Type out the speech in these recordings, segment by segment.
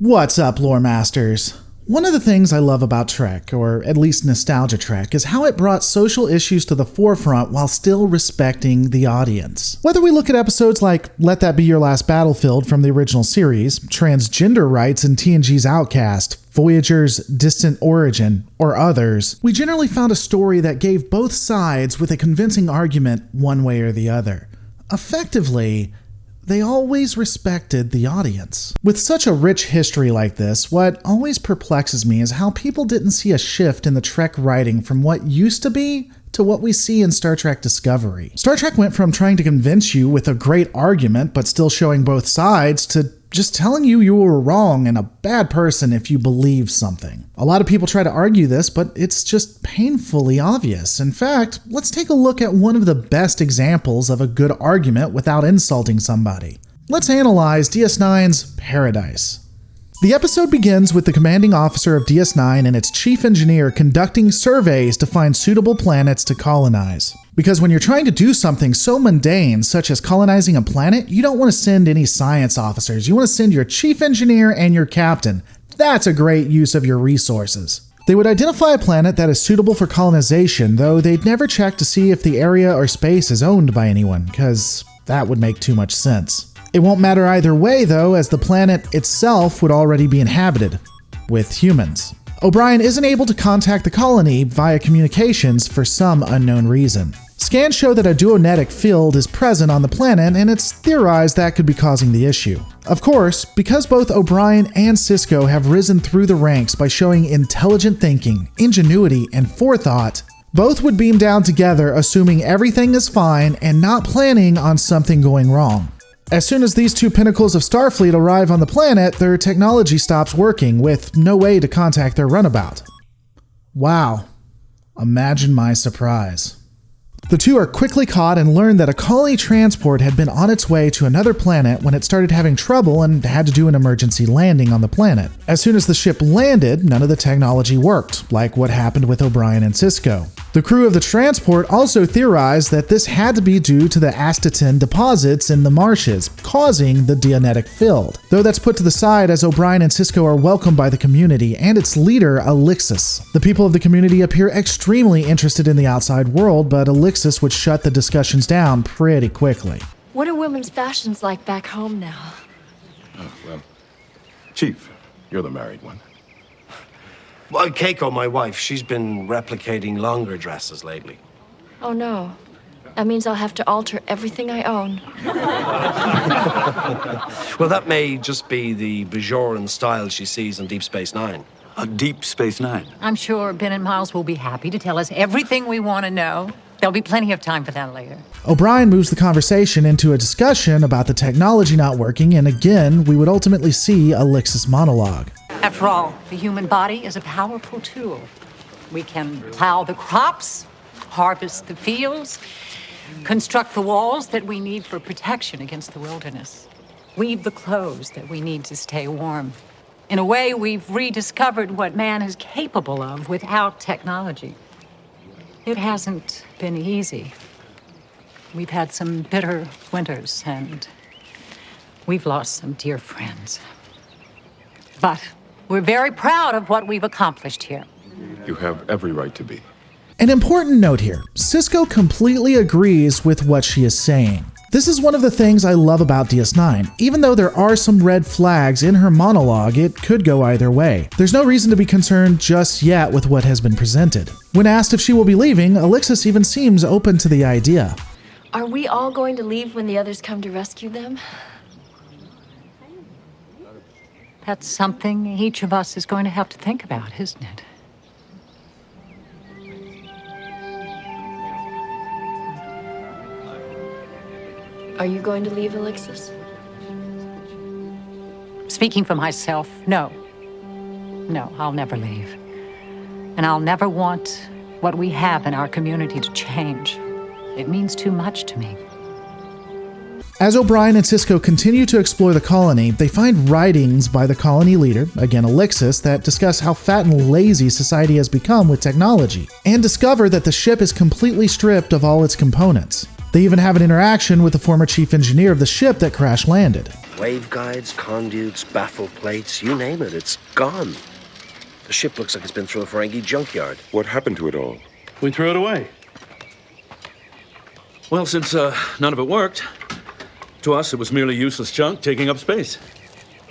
What's up, lore masters? One of the things I love about Trek, or at least nostalgia Trek, is how it brought social issues to the forefront while still respecting the audience. Whether we look at episodes like Let That Be Your Last Battlefield from the original series, transgender rights in TNG's Outcast, Voyager's Distant Origin, or others, we generally found a story that gave both sides with a convincing argument one way or the other. Effectively, they always respected the audience. With such a rich history like this, what always perplexes me is how people didn't see a shift in the Trek writing from what used to be to what we see in Star Trek Discovery. Star Trek went from trying to convince you with a great argument but still showing both sides to just telling you were wrong and a bad person if you believe something. A lot of people try to argue this, but it's just painfully obvious. In fact, let's take a look at one of the best examples of a good argument without insulting somebody. Let's analyze DS9's Paradise. The episode begins with the commanding officer of DS9 and its chief engineer conducting surveys to find suitable planets to colonize. Because when you're trying to do something so mundane, such as colonizing a planet, you don't want to send any science officers. You want to send your chief engineer and your captain. That's a great use of your resources. They would identify a planet that is suitable for colonization, though they'd never check to see if the area or space is owned by anyone, because that would make too much sense. It won't matter either way, though, as the planet itself would already be inhabited with humans. O'Brien isn't able to contact the colony via communications for some unknown reason. Scans show that a duonetic field is present on the planet, and it's theorized that could be causing the issue. Of course, because both O'Brien and Sisko have risen through the ranks by showing intelligent thinking, ingenuity, and forethought, both would beam down together assuming everything is fine and not planning on something going wrong. As soon as these two pinnacles of Starfleet arrive on the planet, their technology stops working, with no way to contact their runabout. Wow. Imagine my surprise. The two are quickly caught and learn that a colony transport had been on its way to another planet when it started having trouble and had to do an emergency landing on the planet. As soon as the ship landed, none of the technology worked, like what happened with O'Brien and Sisko. The crew of the transport also theorized that this had to be due to the astatine deposits in the marshes, causing the Dianetic field. Though that's put to the side as O'Brien and Sisko are welcomed by the community and its leader, Alexis. The people of the community appear extremely interested in the outside world, but Alexis would shut the discussions down pretty quickly. What are women's fashions like back home now? Chief, you're the married one. Well, Keiko, my wife, she's been replicating longer dresses lately. Oh no. That means I'll have to alter everything I own. Well, that may just be the Bajoran style she sees on Deep Space Nine. Deep Space Nine? I'm sure Ben and Miles will be happy to tell us everything we want to know. There'll be plenty of time for that later. O'Brien moves the conversation into a discussion about the technology not working, and again, we would ultimately see Alexis' monologue. After all, the human body is a powerful tool. We can plow the crops, harvest the fields, construct the walls that we need for protection against the wilderness, weave the clothes that we need to stay warm. In a way, we've rediscovered what man is capable of without technology. It hasn't been easy. We've had some bitter winters, and we've lost some dear friends. But we're very proud of what we've accomplished here. You have every right to be. An important note here, Sisko completely agrees with what she is saying. This is one of the things I love about DS9. Even though there are some red flags in her monologue, it could go either way. There's no reason to be concerned just yet with what has been presented. When asked if she will be leaving, Alexis even seems open to the idea. Are we all going to leave when the others come to rescue them? That's something each of us is going to have to think about, isn't it? Are you going to leave, Alexis? Speaking for myself, no. No, I'll never leave. And I'll never want what we have in our community to change. It means too much to me. As O'Brien and Sisko continue to explore the colony, they find writings by the colony leader, again Alexis, that discuss how fat and lazy society has become with technology, and discover that the ship is completely stripped of all its components. They even have an interaction with the former chief engineer of the ship that crash landed. Waveguides, conduits, baffle plates, you name it, it's gone. The ship looks like it's been through a Ferengi junkyard. What happened to it all? We threw it away. Well, since none of it worked, to us it was merely useless junk taking up space.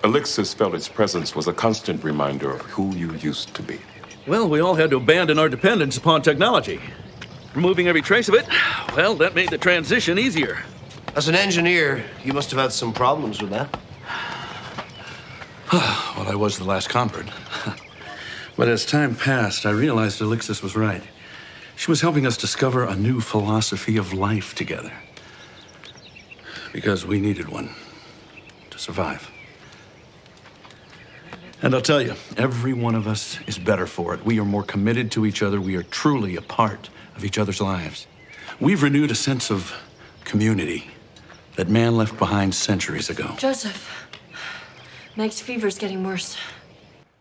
Elixis felt its presence was a constant reminder of who you used to be. Well, we all had to abandon our dependence upon technology. Removing every trace of it, well, that made the transition easier. As an engineer, you must have had some problems with that. Well, I was the last convert. But as time passed, I realized Elixis was right. She was helping us discover a new philosophy of life together. Because we needed one to survive. And I'll tell you, every one of us is better for it. We are more committed to each other. We are truly a part of each other's lives. We've renewed a sense of community that man left behind centuries ago. Joseph, Meg's fever's getting worse.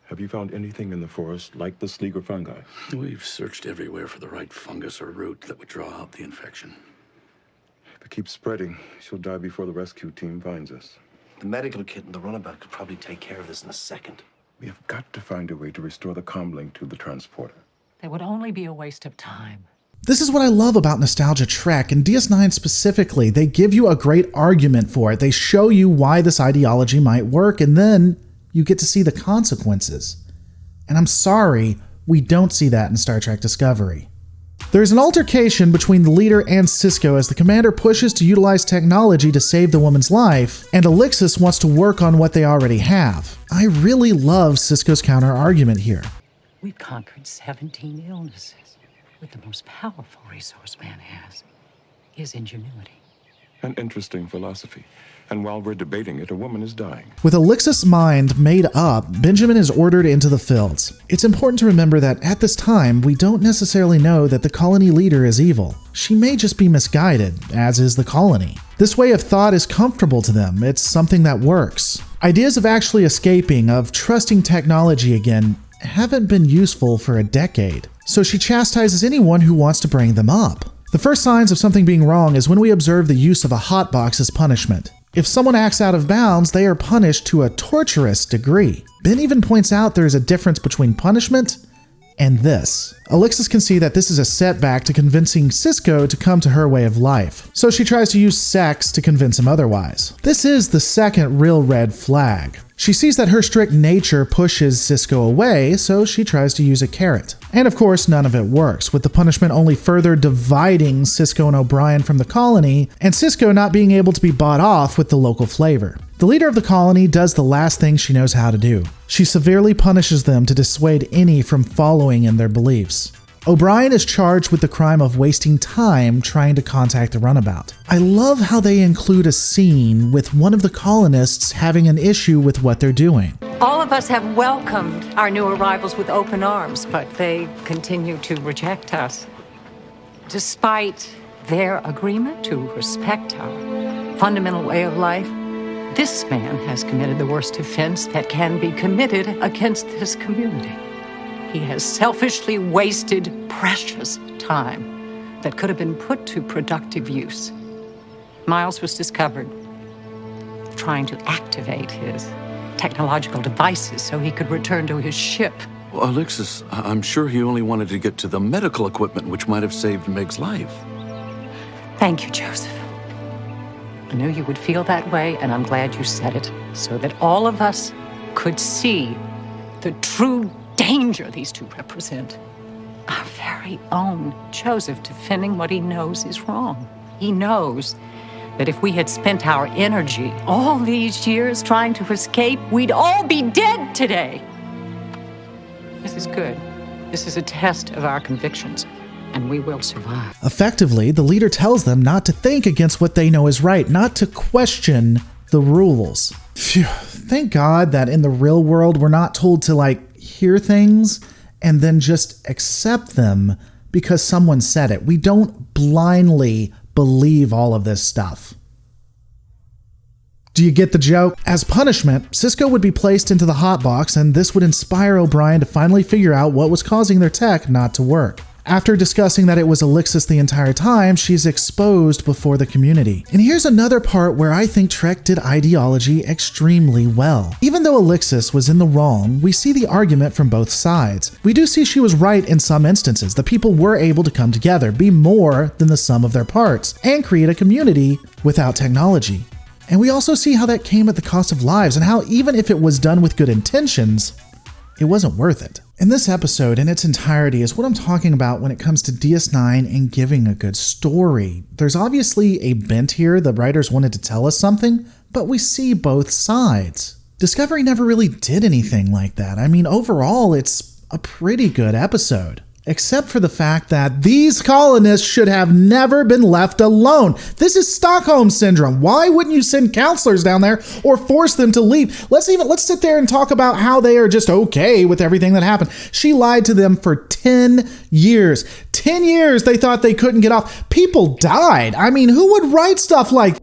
Have you found anything in the forest like the Sleeger fungi? We've searched everywhere for the right fungus or root that would draw out the infection. If it keeps spreading, she'll die before the rescue team finds us. The medical kit and the runabout could probably take care of this in a second. We have got to find a way to restore the comlink to the transporter. That would only be a waste of time. This is what I love about Nostalgia Trek, and DS9 specifically. They give you a great argument for it. They show you why this ideology might work, and then you get to see the consequences. And I'm sorry, we don't see that in Star Trek Discovery. There's an altercation between the leader and Sisko as the commander pushes to utilize technology to save the woman's life, and Elixis wants to work on what they already have. I really love Sisko's counter-argument here. We've conquered 17 illnesses with the most powerful resource man has, his ingenuity. An interesting philosophy. And while we're debating it, a woman is dying. With Elixis' mind made up, Benjamin is ordered into the fields. It's important to remember that at this time, we don't necessarily know that the colony leader is evil. She may just be misguided, as is the colony. This way of thought is comfortable to them. It's something that works. Ideas of actually escaping, of trusting technology again, haven't been useful for a decade. So she chastises anyone who wants to bring them up. The first signs of something being wrong is when we observe the use of a hotbox as punishment. If someone acts out of bounds, they are punished to a torturous degree. Ben even points out there is a difference between punishment and this. Elixis can see that this is a setback to convincing Sisko to come to her way of life, so she tries to use sex to convince him otherwise. This is the second real red flag. She sees that her strict nature pushes Sisko away, so she tries to use a carrot. And of course, none of it works, with the punishment only further dividing Sisko and O'Brien from the colony, and Sisko not being able to be bought off with the local flavor. The leader of the colony does the last thing she knows how to do. She severely punishes them to dissuade any from following in their beliefs. O'Brien is charged with the crime of wasting time trying to contact the runabout. I love how they include a scene with one of the colonists having an issue with what they're doing. All of us have welcomed our new arrivals with open arms, but they continue to reject us. Despite their agreement to respect our fundamental way of life, this man has committed the worst offense that can be committed against this community. He has selfishly wasted precious time that could have been put to productive use. Miles was discovered trying to activate his technological devices so he could return to his ship. Well, Alexis, I'm sure he only wanted to get to the medical equipment which might have saved Meg's life. Thank you, Joseph. I knew you would feel that way, and I'm glad you said it, so that all of us could see the true danger these two represent. Our very own Joseph defending what he knows is wrong. He knows that if we had spent our energy all these years trying to escape, we'd all be dead today. This is good. This is a test of our convictions, and we will survive. Effectively, the leader tells them not to think against what they know is right, not to question the rules. Phew, thank God that in the real world, we're not told to hear things and then just accept them because someone said it. We don't blindly believe all of this stuff. Do you get the joke? As punishment, Sisko would be placed into the hotbox, and this would inspire O'Brien to finally figure out what was causing their tech not to work. After discussing that it was Alexis the entire time, she's exposed before the community. And here's another part where I think Trek did ideology extremely well. Even though Alexis was in the wrong, we see the argument from both sides. We do see she was right in some instances. The people were able to come together, be more than the sum of their parts, and create a community without technology. And we also see how that came at the cost of lives, and how even if it was done with good intentions, it wasn't worth it. And this episode in its entirety is what I'm talking about when it comes to DS9 and giving a good story. There's obviously a bent here. The writers wanted to tell us something, but we see both sides. Discovery never really did anything like that. I mean, overall, it's a pretty good episode. Except for the fact that these colonists should have never been left alone. This is Stockholm Syndrome. Why wouldn't you send counselors down there or force them to leave? Let's sit there and talk about how they are just okay with everything that happened. She lied to them for 10 years. 10 years they thought they couldn't get off. People died. I mean, who would write stuff like